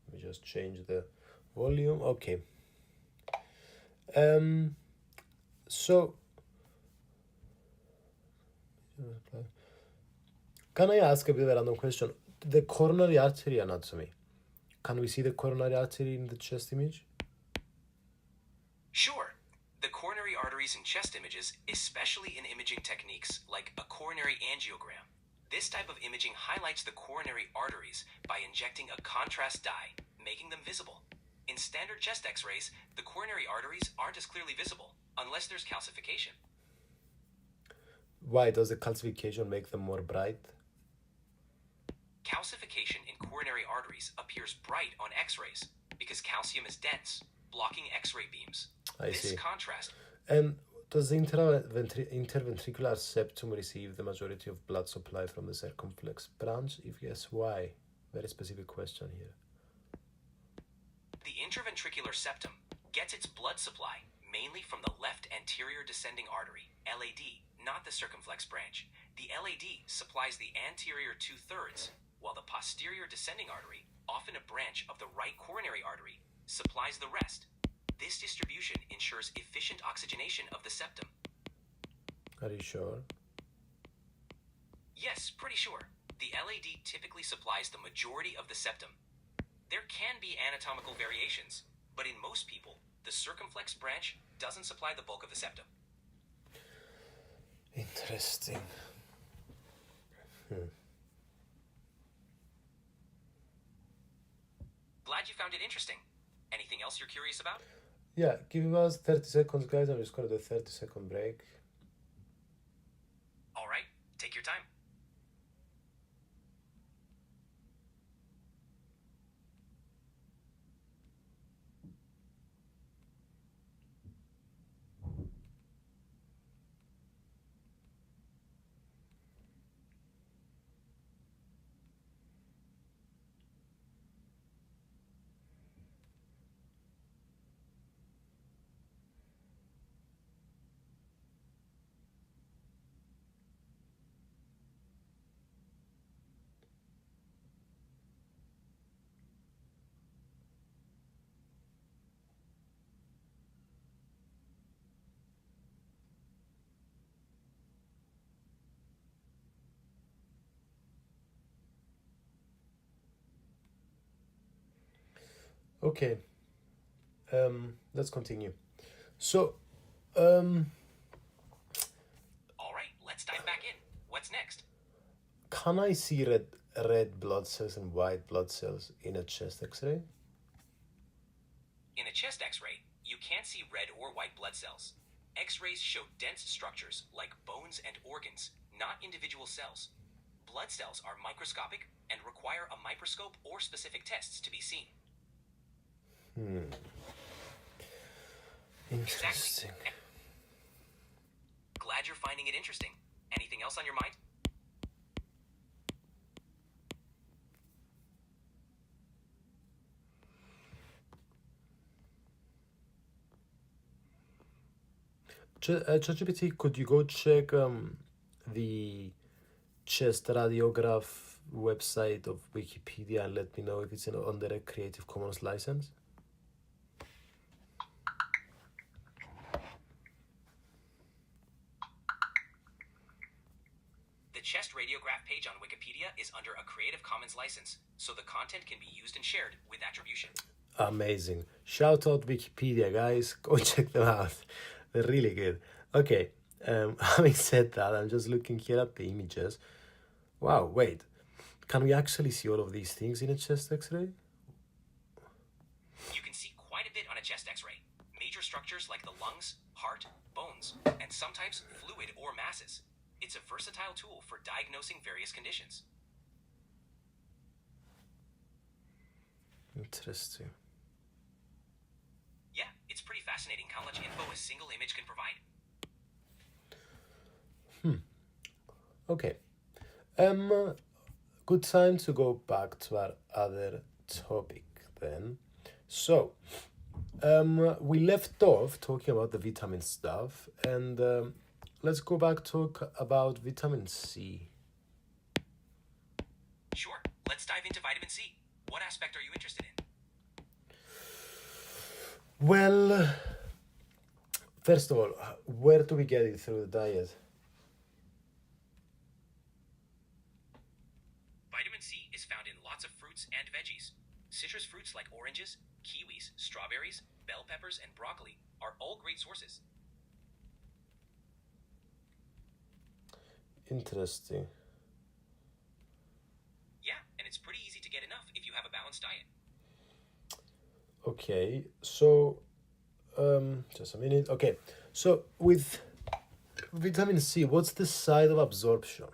let me just change the volume. Okay. So can I ask a bit of a random question? The coronary artery anatomy. Can we see the coronary artery in the chest image? Sure. The coronary arteries in chest images, especially in imaging techniques like a coronary angiogram. This type of imaging highlights the coronary arteries by injecting a contrast dye, making them visible. In standard chest x-rays, the coronary arteries aren't as clearly visible unless there's calcification. Why does the calcification make them more bright? Calcification in coronary arteries appears bright on x-rays because calcium is dense, blocking x-ray beams. I This see. contrast. And does the interventricular septum receive the majority of blood supply from the circumflex branch? If yes, why? Very specific question here. The interventricular septum gets its blood supply mainly from the left anterior descending artery, LAD, not the circumflex branch. The LAD supplies the anterior 2/3, while the posterior descending artery, often a branch of the right coronary artery, supplies the rest. This distribution ensures efficient oxygenation of the septum. Are you sure? Yes, pretty sure. The LAD typically supplies the majority of the septum. There can be anatomical variations, but in most people, the circumflex branch doesn't supply the bulk of the septum. Interesting. Glad you found it interesting. Anything else you're curious about? Yeah, give us 30 seconds, guys. I'm just going to do a 30-second break. All right, take your time. Okay. Let's continue. So, All right, let's dive back in. What's next? can I see red blood cells and white blood cells in a chest X-ray? In a chest x-ray, you can't see red or white blood cells. X-rays show dense structures like bones and organs, not individual cells. Blood cells are microscopic and require a microscope or specific tests to be seen. Interesting. Exactly. Glad you're finding it interesting. Anything else on your mind? ChatGPT, could you go check the chest radiograph website of Wikipedia and let me know if it's under a Creative Commons license? The chest radiograph page on Wikipedia is under a Creative Commons license, so the content can be used and shared with attribution. Amazing. Shout out Wikipedia, guys. Go check them out. They're really good. Okay, having said that, I'm just looking here at the images. Wow, wait. Can we actually see all of these things in a chest X-ray? You can see quite a bit on a chest x-ray. Major structures like the lungs, heart, bones, and sometimes fluid or masses. It's a versatile tool for diagnosing various conditions. Interesting. Yeah, it's pretty fascinating how much info a single image can provide. Okay. Good time to go back to our other topic then. So, we left off talking about the vitamin stuff, and let's go back talk about vitamin C. Sure, let's dive into vitamin C. What aspect are you interested in? Well, first of all, where do we get it through the diet? Vitamin C is found in lots of fruits and veggies. Citrus fruits like oranges, kiwis, strawberries, bell peppers, and broccoli are all great sources. Interesting. Yeah, and it's pretty easy to get enough if you have a balanced diet. Okay, so just a minute. Okay, so with vitamin C, what's the site of absorption?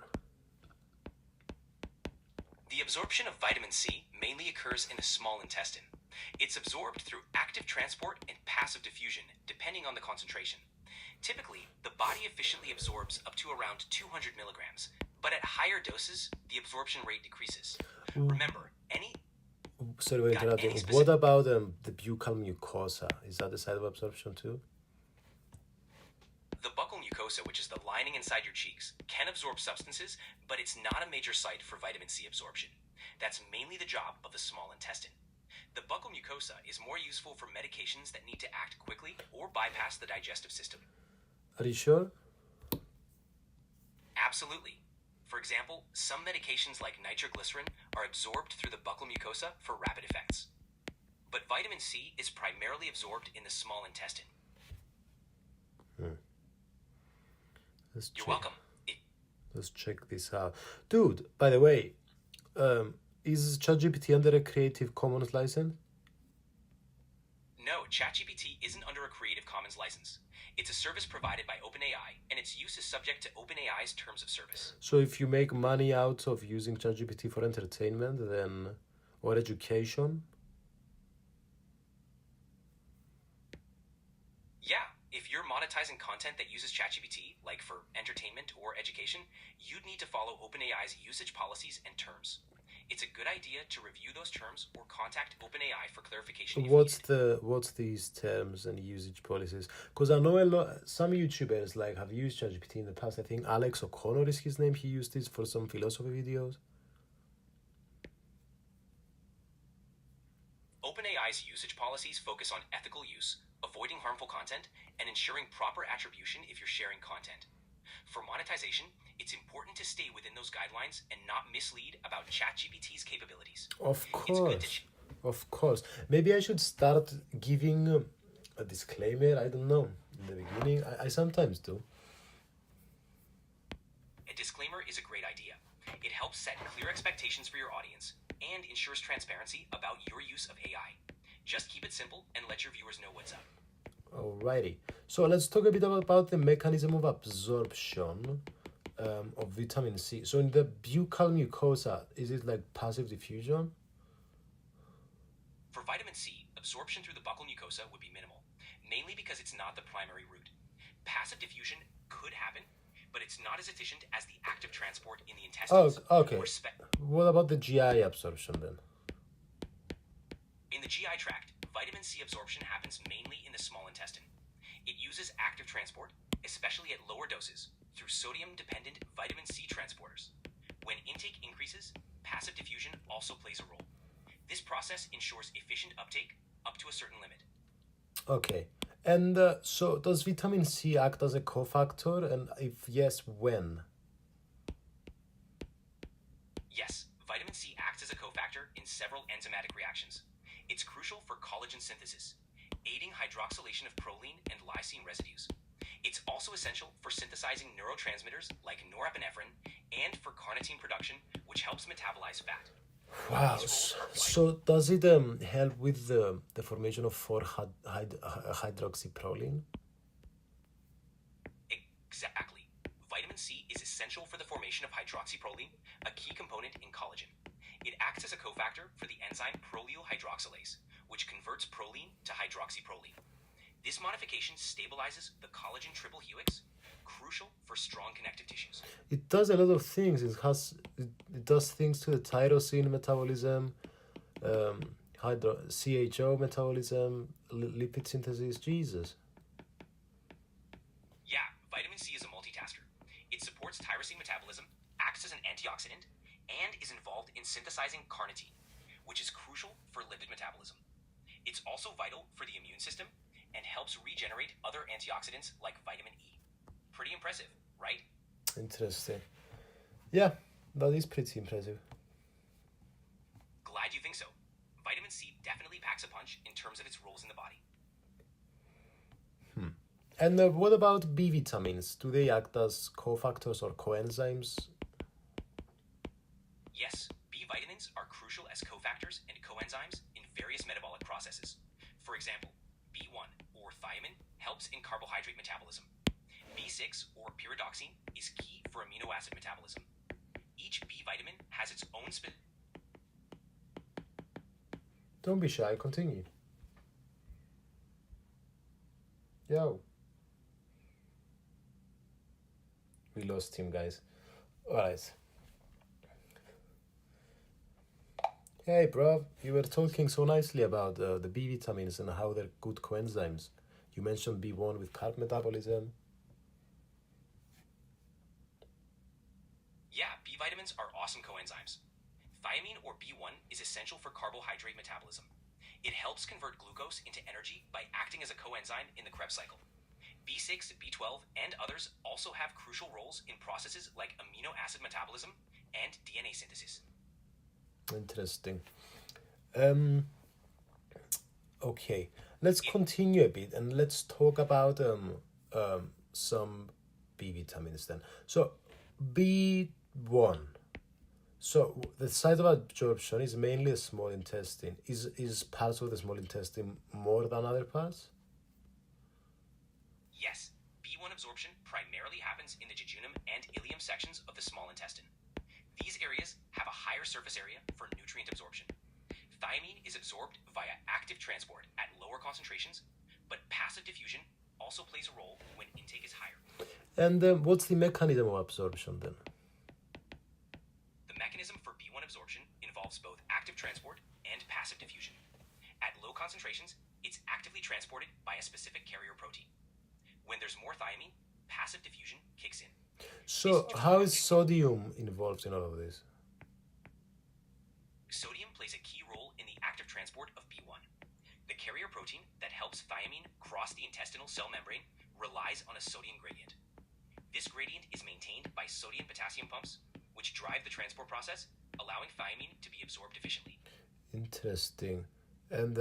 The absorption of vitamin C mainly occurs in the small intestine. It's absorbed through active transport and passive diffusion, depending on the concentration. Typically, the body efficiently absorbs up to around 200 milligrams, but at higher doses, the absorption rate decreases. Remember, Sorry for interrupting. any What specific- about the buccal mucosa? Is that the site of absorption too? The buccal mucosa, which is the lining inside your cheeks, can absorb substances, but it's not a major site for vitamin C absorption. That's mainly the job of the small intestine. The buccal mucosa is more useful for medications that need to act quickly or bypass the digestive system. Are you sure? Absolutely. For example, some medications like nitroglycerin are absorbed through the buccal mucosa for rapid effects. But vitamin C is primarily absorbed in the small intestine. Let's You're check. welcome. Let's check this out, dude. By the way, is ChatGPT under a Creative Commons license? No, ChatGPT isn't under a Creative Commons license. It's a service provided by OpenAI, and its use is subject to OpenAI's terms of service. So if you make money out of using ChatGPT for entertainment, then or education, Yeah, if you're monetizing content that uses ChatGPT, like for entertainment or education, you'd need to follow OpenAI's usage policies and terms. It's a good idea to review those terms or contact OpenAI for clarification. what's these terms and usage policies? Because I know some YouTubers like have used ChatGPT in the past. I think Alex O'Connor is his name. He used this for some philosophy videos. OpenAI's usage policies focus on ethical use, avoiding harmful content, and ensuring proper attribution if you're sharing content. For monetization, it's important to stay within those guidelines and not mislead about ChatGPT's capabilities. Of It's good course. Of course. Maybe I should start giving a disclaimer. I don't know. In the beginning, I sometimes do. A disclaimer is a great idea. It helps set clear expectations for your audience and ensures transparency about your use of AI. Just keep it simple and let your viewers know what's up. Alrighty. So let's talk a bit about the mechanism of absorption of vitamin C. So in the buccal mucosa, is it like passive diffusion? For vitamin C, absorption through the buccal mucosa would be minimal, mainly because it's not the primary route. Passive diffusion could happen, but it's not as efficient as the active transport in the intestines. Okay. What about the GI absorption then? In the GI tract, vitamin C absorption happens mainly in the small intestine. It uses active transport, especially at lower doses, through sodium-dependent vitamin C transporters. When intake increases, passive diffusion also plays a role. This process ensures efficient uptake up to a certain limit. Okay. And so does vitamin C act as a cofactor? And if yes, when? Yes, vitamin C acts as a cofactor in several enzymatic reactions. It's crucial for collagen synthesis, aiding hydroxylation of proline and lysine residues. It's also essential for synthesizing neurotransmitters like norepinephrine and for carnitine production, which helps metabolize fat. Wow. So does it help with the formation of 4-hydroxyproline? Exactly. Vitamin C is essential for the formation of hydroxyproline, a key component in collagen. It acts as a cofactor for the enzyme prolyl hydroxylase, which converts proline to hydroxyproline. This modification stabilizes the collagen triple helix, crucial for strong connective tissues. It does a lot of things. It does things to the tyrosine metabolism, CHO metabolism, lipid synthesis. Jesus. Yeah, vitamin C is a multitasker. It supports tyrosine metabolism, acts as an antioxidant, and is involved in synthesizing carnitine, which is crucial for lipid metabolism. It's also vital for the immune system and helps regenerate other antioxidants like vitamin E. Pretty impressive, right? Interesting. Yeah, that is pretty impressive. Glad you think so. Vitamin C definitely packs a punch in terms of its roles in the body. And what about B vitamins? Do they act as cofactors or coenzymes? Yes, B vitamins are crucial as cofactors and coenzymes in various metabolic processes. For example, B1 or thiamine helps in carbohydrate metabolism. B6 or pyridoxine is key for amino acid metabolism. Each B vitamin has its own Don't be shy, continue. Yo. We lost him, guys. Alright. Hey, bro, you were talking so nicely about the B vitamins and how they're good coenzymes. You mentioned B1 with carb metabolism. Yeah, B vitamins are awesome coenzymes. Thiamine or B1 is essential for carbohydrate metabolism. It helps convert glucose into energy by acting as a coenzyme in the Krebs cycle. B6, B12, and others also have crucial roles in processes like amino acid metabolism and DNA synthesis. Interesting. Okay, let's continue a bit and let's talk about some B vitamins then. So B1. So the site of absorption is mainly the small intestine. Is parts of the small intestine more than other parts? Yes, B1 absorption primarily happens in the jejunum and ileum sections of the small intestine. These areas have a higher surface area for nutrient absorption. Thiamine is absorbed via active transport at lower concentrations, but passive diffusion also plays a role when intake is higher. And what's the mechanism of absorption then? The mechanism for B1 absorption involves both active transport and passive diffusion. At low concentrations, it's actively transported by a specific carrier protein. When there's more thiamine, passive diffusion kicks in. So how is sodium involved in all of this? Sodium plays a key role in the active transport of B1. The carrier protein that helps thiamine cross the intestinal cell membrane relies on a sodium gradient. This gradient is maintained by sodium-potassium pumps, which drive the transport process, allowing thiamine to be absorbed efficiently. Interesting. And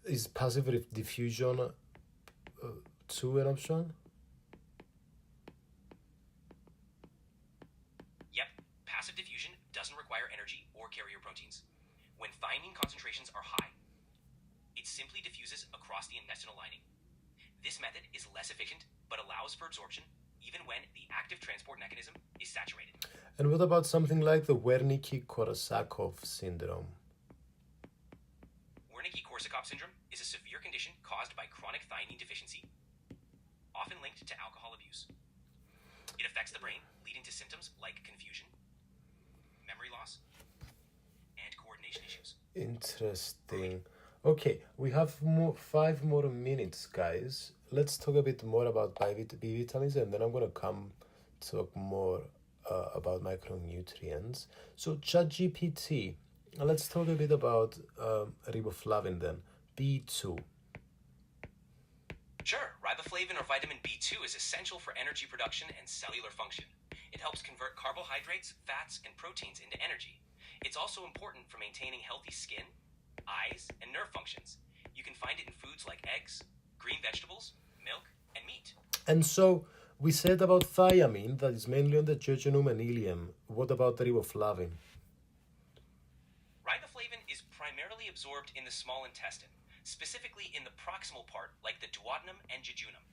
is passive diffusion too an option? Yep, passive diffusion doesn't require energy or carrier proteins. When thymine concentrations are high, it simply diffuses across the intestinal lining. This method is less efficient, but allows for absorption even when the active transport mechanism is saturated. And what about something like the Wernicke-Korsakoff syndrome? Wernicke-Korsakoff syndrome is a severe condition caused by chronic thiamine deficiency, often linked to alcohol abuse. It affects the brain, leading to symptoms like confusion, memory loss, and coordination issues. Interesting. Okay, we have 5 more minutes, guys. Let's talk a bit more about B vitamins, and then I'm going to come talk more about micronutrients. So ChatGPT, let's talk a bit about riboflavin then, B2. Sure, riboflavin or vitamin B2 is essential for energy production and cellular function. It helps convert carbohydrates, fats, and proteins into energy. It's also important for maintaining healthy skin, eyes, and nerve functions. You can find it in foods like eggs, green vegetables, milk, and meat. And so we said about thiamine that is mainly on the jejunum and ileum. What about the riboflavin? Riboflavin is primarily absorbed in the small intestine, specifically in the proximal part like the duodenum and jejunum.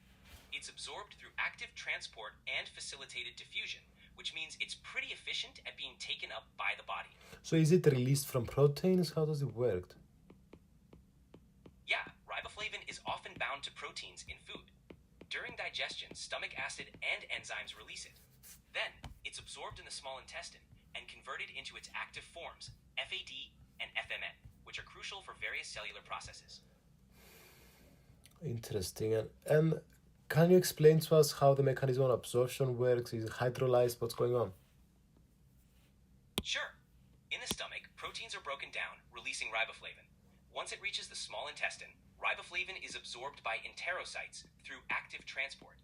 It's absorbed through active transport and facilitated diffusion, which means it's pretty efficient at being taken up by the body. So is it released from proteins? How does it work? Yeah, riboflavin is often bound to proteins in food. During digestion, stomach acid and enzymes release it. Then, it's absorbed in the small intestine and converted into its active forms, FAD and FMN, which are crucial for various cellular processes. Interesting. And can you explain to us how the mechanism of absorption works? Is it hydrolyzed? What's going on? Sure. In the stomach, proteins are broken down, releasing riboflavin. Once it reaches the small intestine, riboflavin is absorbed by enterocytes through active transport.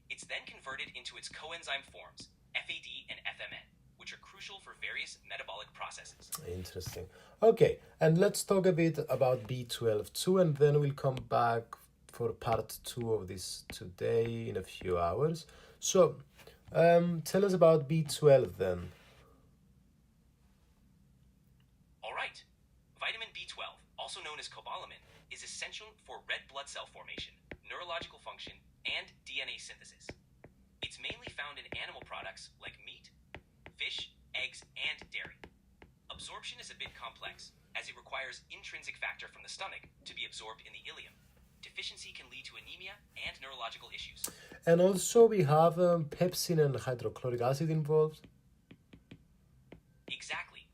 It's then converted into its coenzyme forms, FAD and FMN, which are crucial for various metabolic processes. Interesting. Okay, and let's talk a bit about B12 too, and then we'll come back for part 2 of this today in a few hours. So, tell us about B12 then. All right. Vitamin B12, also known as cobalamin, is essential for red blood cell formation, neurological function, and DNA synthesis. It's mainly found in animal products like meat, fish, eggs, and dairy. Absorption is a bit complex, as it requires intrinsic factor from the stomach to be absorbed in the ileum. Deficiency can lead to anemia and neurological issues. And also we have pepsin and hydrochloric acid involved. Exactly.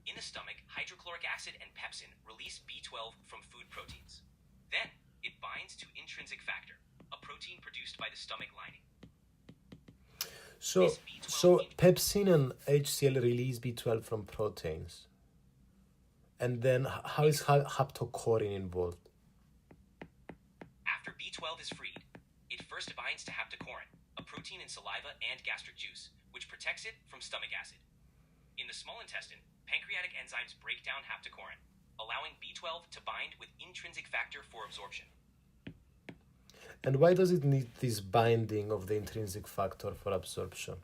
In the stomach, hydrochloric acid and pepsin release B12 from food proteins. Then, it binds to intrinsic factor, a protein produced by the stomach lining. So pepsin and HCl release B12 from proteins. And then how is haptocorin involved? After B12 is freed, it first binds to haptocorin, a protein in saliva and gastric juice, which protects it from stomach acid. In the small intestine, pancreatic enzymes break down haptocorin, allowing B12 to bind with intrinsic factor for absorption. And why does it need this binding of the intrinsic factor for absorption?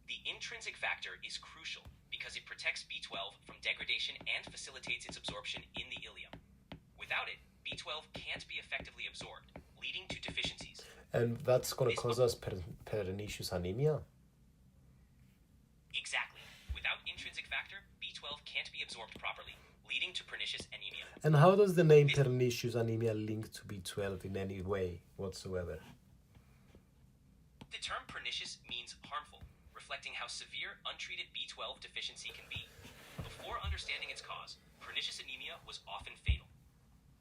The intrinsic factor is crucial because it protects B12 from degradation and facilitates its absorption in the ileum. Without it, B12 can't be effectively absorbed, leading to deficiencies. And that's going to cause us pernicious anemia? Exactly. Without intrinsic factor, B12 can't be absorbed properly, leading to pernicious anemia. And how does the name pernicious anemia link to B12 in any way whatsoever? The term pernicious means harmful, reflecting how severe untreated B12 deficiency can be. Before understanding its cause, pernicious anemia was often fatal.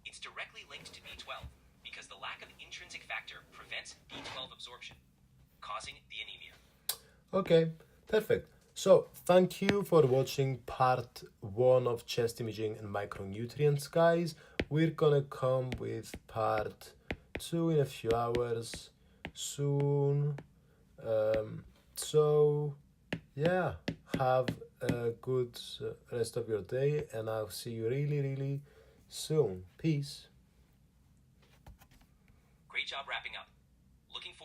It's directly linked to B12 because the lack of intrinsic factor prevents B12 absorption, causing the anemia. Okay, perfect. So, thank you for watching part 1 of chest imaging and micronutrients, guys. We're gonna come with part 2 in a few hours soon. So, yeah, have a good rest of your day, and I'll see you really, really soon. Peace. Great job wrapping up. Looking forward